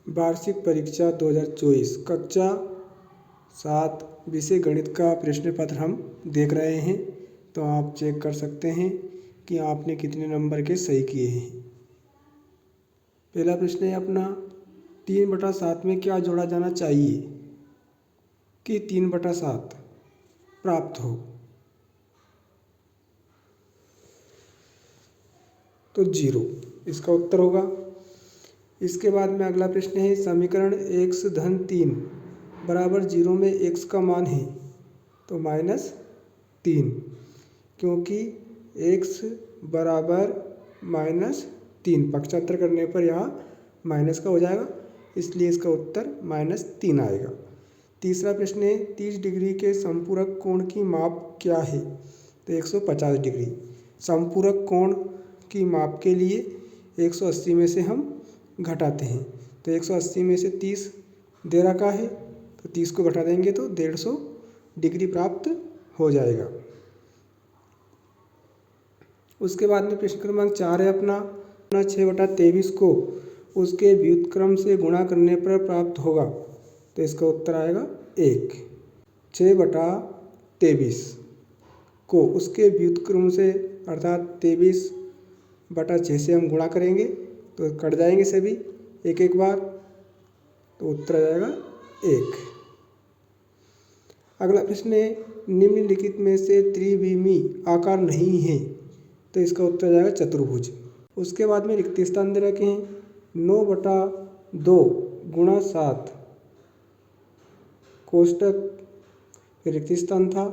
वार्षिक परीक्षा 2024 कक्षा 7 विषय गणित का प्रश्न पत्र हम देख रहे हैं। तो आप चेक कर सकते हैं कि आपने कितने नंबर के सही किए हैं। पहला प्रश्न है अपना 3/7 में क्या जोड़ा जाना चाहिए कि 3/7 प्राप्त हो। तो 0 इसका उत्तर होगा। इसके बाद में अगला प्रश्न है समीकरण x धन 3 बराबर 0 में x का मान है तो -3, क्योंकि x बराबर -3 पक्षांतर करने पर यहाँ माइनस का हो जाएगा, इसलिए इसका उत्तर -3 आएगा। तीसरा प्रश्न है 30 डिग्री के संपूरक कोण की माप क्या है तो 150 डिग्री। संपूरक कोण की माप के लिए 180 में से हम घटाते हैं तो 180 में से 30 दे रखा है तो 30 को घटा देंगे तो 150 डिग्री प्राप्त हो जाएगा। उसके बाद में प्रश्न क्रमांक 4 है अपना 6/23 को उसके व्युत्क्रम से गुणा करने पर प्राप्त होगा तो इसका उत्तर आएगा 1। 6/23 को उसके व्युत्क्रम से अर्थात 23/6 से हम गुणा करेंगे तो कट जाएंगे सभी एक एक बार तो उत्तर आ जाएगा 1। अगला प्रश्न है निम्नलिखित में से त्रिविमी आकार नहीं है तो इसका उत्तर आ जाएगा चतुर्भुज। उसके बाद में रिक्त स्थान दे रखे हैं 9/2 गुणा 7 कोष्टक रिक्त स्थान था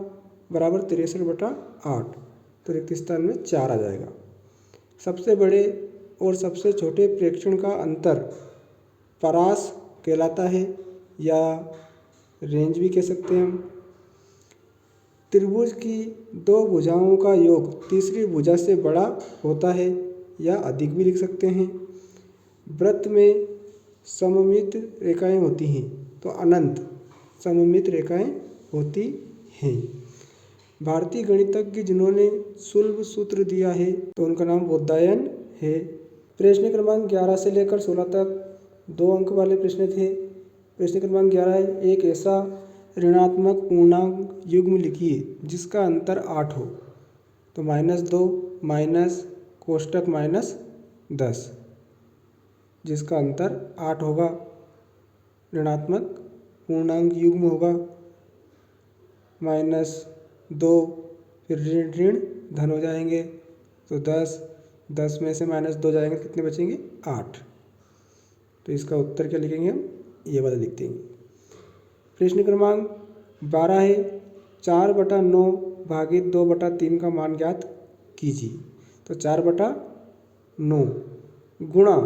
बराबर 63/8 तो रिक्त स्थान में 4 आ जाएगा। सबसे बड़े और सबसे छोटे प्रेक्षण का अंतर परास कहलाता है या रेंज भी कह सकते हैं हम। त्रिभुज की दो भुजाओं का योग तीसरी भुजा से बड़ा होता है या अधिक भी लिख सकते हैं। वृत्त में सममित रेखाएं होती हैं तो अनंत सममित रेखाएं होती हैं। भारतीय गणितज्ञ जिन्होंने सुलभ सूत्र दिया है तो उनका नाम बोधायन है। प्रश्न क्रमांक 11 से लेकर 16 तक 2 अंक वाले प्रश्न थे। प्रश्न क्रमांक 11 है एक ऐसा ऋणात्मक पूर्णांक युग्म लिखिए जिसका अंतर 8 हो तो -2 माइनस कोष्टक -10 जिसका अंतर 8 होगा। ऋणात्मक पूर्णांक युग्म होगा -2 फिर ऋण धन हो जाएंगे तो 10 में से -2 जाएंगे कितने बचेंगे 8। तो इसका उत्तर क्या लिखेंगे हम ये वाला लिख देंगे। प्रश्न क्रमांक 12 है 4/9 भागित 2/3 का मान ज्ञात कीजिए तो 4/9 गुणा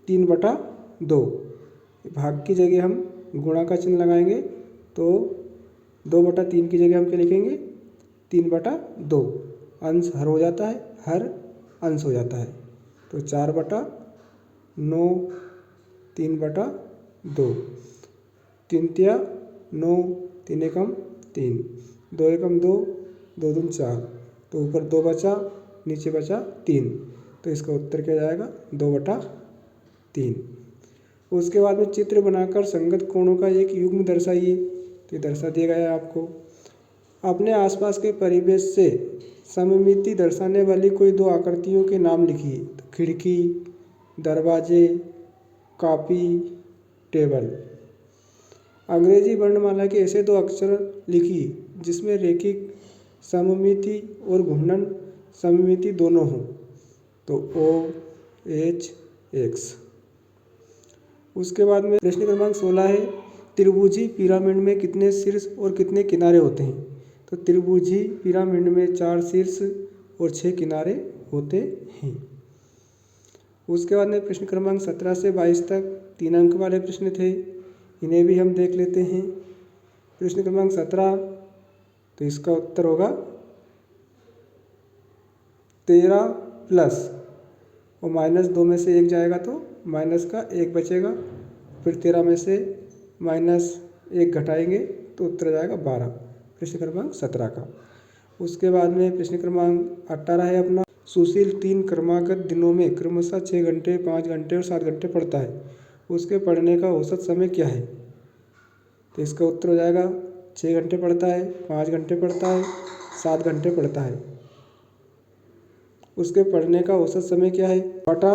3/2 भाग की जगह हम गुणा का चिन्ह लगाएंगे तो 2/3 की जगह हम क्या लिखेंगे 3/2 अंश हर हो जाता है हर अंश हो जाता है तो 4/9 3/2 3 तिया 9 3 एकम 3 2 एकम 2 2 दूम 4 तो ऊपर 2 बचा नीचे बचा 3 तो इसका उत्तर क्या जाएगा 2/3। उसके बाद में चित्र बनाकर संगत कोणों का एक युग्म दर्शाइए तो दर्शा दिया गया है आपको। अपने आसपास के परिवेश से सममिति दर्शाने वाली कोई 2 आकृतियों के नाम लिखिए तो खिड़की दरवाजे कॉपी टेबल। अंग्रेजी वर्णमाला के ऐसे 2 अक्षर लिखिए जिसमें रैखिक सममिति और घूर्णन सममिति दोनों हों तो OHX। उसके बाद में प्रश्न क्रमांक 16 है त्रिभुजी पिरामिड में कितने शीर्ष और कितने किनारे होते हैं तो त्रिभुजी पिरामिड में 4 शीर्ष और 6 किनारे होते हैं। उसके बाद में प्रश्न क्रमांक 17 से 22 तक 3 अंक वाले प्रश्न थे, इन्हें भी हम देख लेते हैं। प्रश्न क्रमांक 17 तो इसका उत्तर होगा 13 प्लस और -2 में से 1 जाएगा तो माइनस का 1 बचेगा फिर 13 में से -1 घटाएंगे तो उत्तर जाएगा 12 प्रश्न क्रमांक 17 का। उसके बाद में प्रश्न क्रमांक 18 है अपना सुशील 3 क्रमागत दिनों में क्रमशः 6 घंटे 5 घंटे और 7 घंटे पढ़ता है। उसके पढ़ने का औसत समय क्या है? तो इसका उत्तर हो जाएगा 6 घंटे पढ़ता है, 5 घंटे पढ़ता है, 7 घंटे पढ़ता है। उसके पढ़ने का औसत समय क्या है? बटा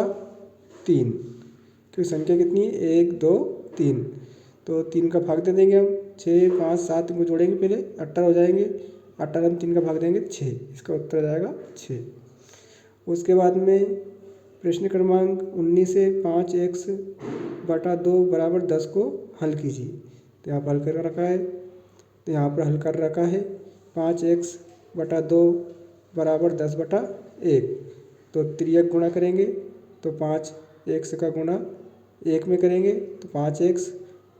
3, क्योंकि संख्या कितनी है? 1, 2, 3। तो 3 का भाग दे देंगे हम, 6, 5, 7 को जोड़ेंगे पहले, 18 हो जाएंगे। 18 में 3 का भाग देंगे 6, इसका उत्तर हो जाएगा 6। उसके बाद में प्रश्न क्रमांक 19 से 5x बटा 2 बराबर 10 को हल कीजिए। तो यहाँ पर हल कर रखा है, तो यहाँ पर हल कर रखा है 5x बटा 2 बराबर 10 बटा 1। तो त्रियक गुणा करेंगे तो 5x का गुणा 1 में करेंगे तो 5x,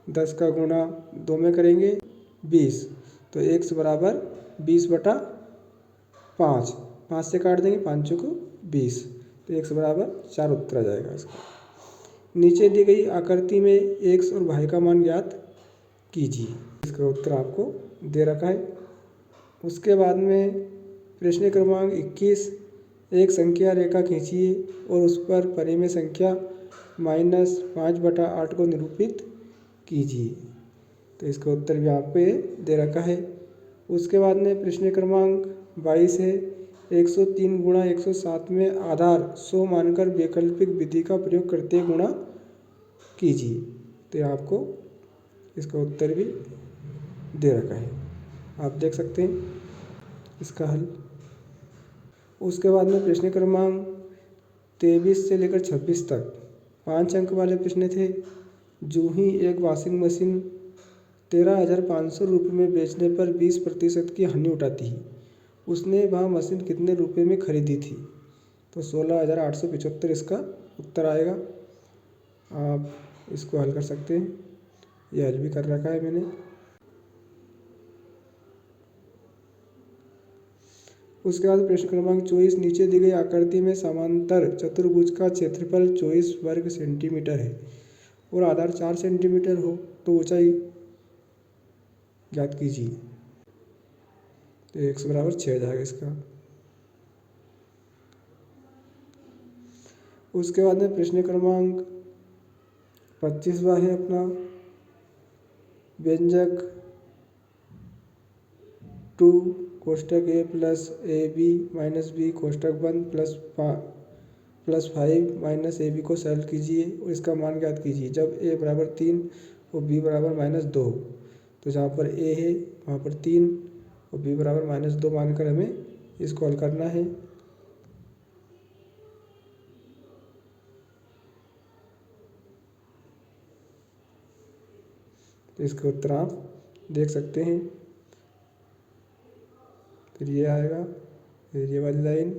10 का गुणा 2 में करेंगे 20। तो x बराबर 20 बटा 5, 5 से काट देंगे, 5 को 20। तो x बराबर 4 उत्तर आ जाएगा इसका। नीचे दी गई आकृति में x और y का मान ज्ञात कीजिए। इसका उत्तर आपको दे रखा है। उसके बाद में प्रश्न क्रमांक 21, एक संख्या रेखा खींचिए और उस पर परिमेय संख्या -5 बटा 8 को निरूपित कीजिए। तो इसका उत्तर भी आपको ये दे रखा है। उसके बाद में प्रश्न क्रमांक 22 है, 103 गुणा 107 में आधार 100 मानकर वैकल्पिक विधि का प्रयोग करते गुणा कीजिए। तो आपको इसका उत्तर भी दे रखा है, आप देख सकते हैं इसका हल। उसके बाद में प्रश्न क्रमांक 23 से लेकर 26 तक 5 अंक वाले प्रश्न थे। जूही एक वॉशिंग मशीन 13,500 रुपये में बेचने पर 20% की हानि उठाती है, उसने वह मशीन कितने रुपए में खरीदी थी? तो 16,875 इसका उत्तर आएगा। आप इसको हल कर सकते हैं, यह हल भी कर रखा है मैंने। उसके बाद प्रश्न क्रमांक 24, नीचे दी गई आकृति में समांतर चतुर्भुज का क्षेत्रफल 24 वर्ग सेंटीमीटर है और आधार 4 सेंटीमीटर हो तो ऊंचाई ज्ञात कीजिए। तो x बराबर 6 आ जाएगा इसका। उसके बाद में प्रश्न क्रमांक 25वां है अपना, व्यंजक 2 कोष्टक a plus a b minus b कोष्टक बंद प्लस 5 माइनस ए बी को सरल कीजिए और इसका मान ज्ञात कीजिए जब a बराबर 3 और b बराबर -2। तो जहाँ पर a है वहाँ पर 3 और b बराबर -2 मानकर हमें इसको हल करना है। तो इसका उत्तर आप देख सकते हैं, फिर ये आएगा, फिर ये वाली लाइन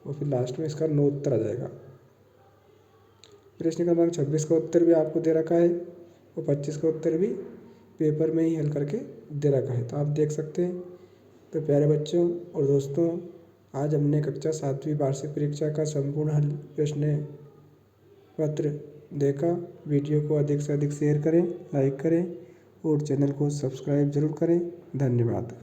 और फिर लास्ट में इसका 9 उत्तर आ जाएगा। प्रश्न क्रमांक 26 का उत्तर भी आपको दे रखा है और 25 का उत्तर भी पेपर में ही हल करके दे रखा है, तो आप देख सकते हैं। तो प्यारे बच्चों और दोस्तों, आज हमने कक्षा 7वीं वार्षिक परीक्षा का संपूर्ण हल प्रश्न पत्र देखा। वीडियो को अधिक से अधिक शेयर करें, लाइक करें और चैनल को सब्सक्राइब जरूर करें। धन्यवाद।